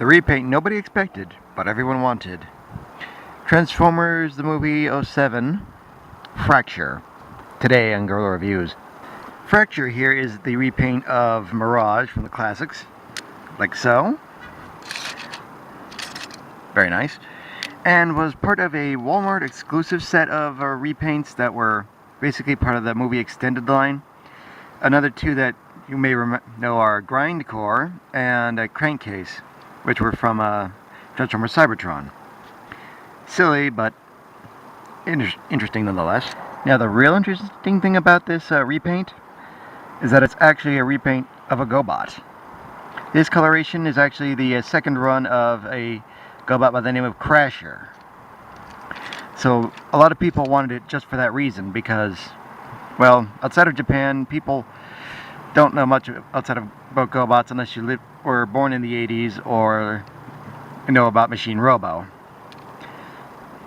The repaint nobody expected, but everyone wanted. Transformers, the movie '07, Fracture. Today on Guerilla Reviews. Fracture here is the repaint of Mirage from the classics, like so. Very nice. And was part of a Walmart exclusive set of repaints that were basically part of the movie extended line. Another two that you may know are Grindcore and a Crankcase, which were from Transformers Cybertron. Silly, but interesting nonetheless. Now, the real interesting thing about this repaint is that it's actually a repaint of a GoBot. This coloration is actually the second run of a GoBot by the name of Crasher. So a lot of people wanted it just for that reason, because, well, outside of Japan, people don't know much outside of about GoBots unless you were born in the 80s or know about Machine Robo.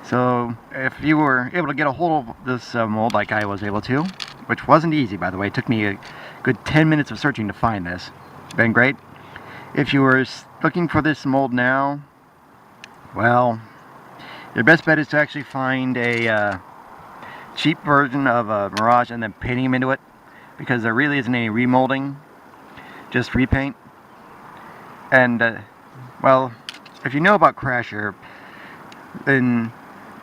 So if you were able to get a hold of this mold like I was able to, which wasn't easy, by the way, it took me a good 10 minutes of searching to find this. Been great. If you were looking for this mold now, well, your best bet is to actually find a cheap version of Mirage and then painting them into it, because there really isn't any remolding, just repaint. And well, if you know about Crasher, then,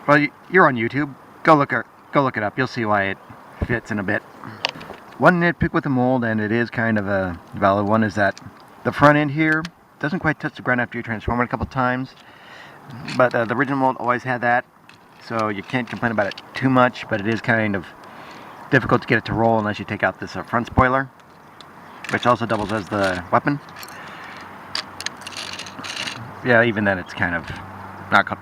well, you're on YouTube. Go look it up. You'll see why it fits in a bit. One nitpick with the mold, and it is kind of a valid one, is that the front end here doesn't quite touch the ground after you transform it a couple times. But the original mold always had that, so you can't complain about it too much. But it is kind of difficult to get it to roll unless you take out this front spoiler, which also doubles as the weapon. Yeah, even then it's kind of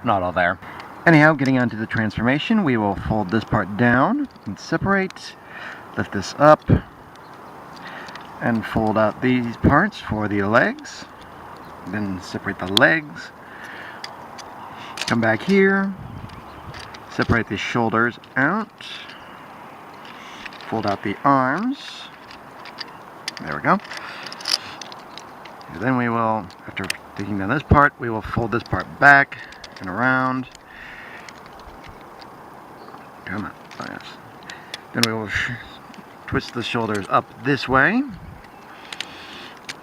not all there. Anyhow, getting onto the transformation, we will fold this part down and separate, lift this up, and fold out these parts for the legs. Then separate the legs. Come back here, separate the shoulders out, fold out the arms. There we go. And then we will, after taking down this part, we will fold this part back and around. Come on. Oh, yes. Then we will twist the shoulders up this way.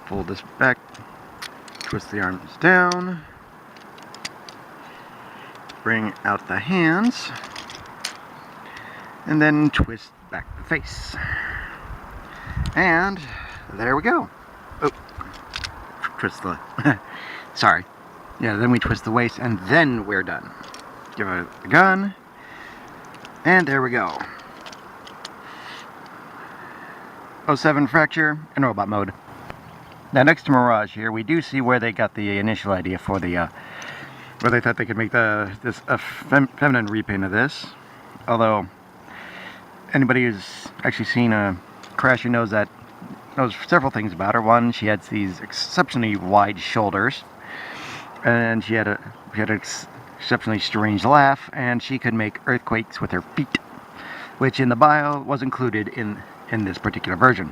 Fold this back. Twist the arms down. Bring out the hands. And then twist back the face. And there we go. Oh. Twist the... Sorry. Yeah, then we twist the waist, and then we're done. Give it a gun. And there we go. '07 Fracture in robot mode. Now, next to Mirage here, we do see where they got the initial idea for the, where they thought they could make this feminine repaint of this. Although, anybody who's actually seen Crasher knows several things about her. One, she had these exceptionally wide shoulders, and she had an exceptionally strange laugh, and she could make earthquakes with her feet, which in the bio was included in this particular version,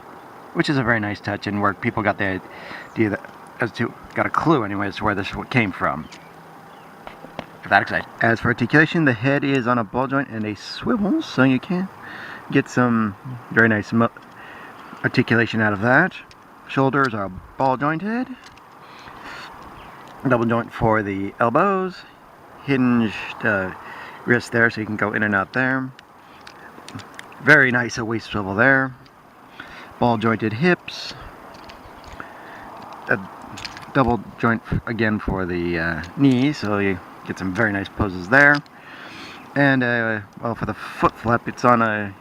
which is a very nice touch, and where people got the idea got a clue anyway as to where this came from. That exciting. As for articulation, the head is on a ball joint and a swivel, so you can get some very nice articulation out of that. Shoulders are ball jointed. Double joint for the elbows. Hinged wrist there, so you can go in and out there. Very nice waist swivel there. Ball jointed hips. A double joint again for the knees, so you get some very nice poses there. And well, for the foot flap, it's on a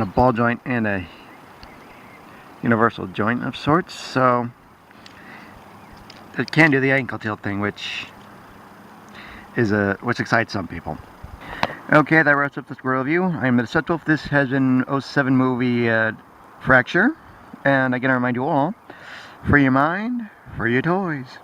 ball joint and a universal joint of sorts, so it can do the ankle tilt thing, which excites some people. Okay, that wraps up this Guerilla review. I am the Deceptiwolf. This has been '07 movie Fracture, and again I remind you all, free your mind, free your toys.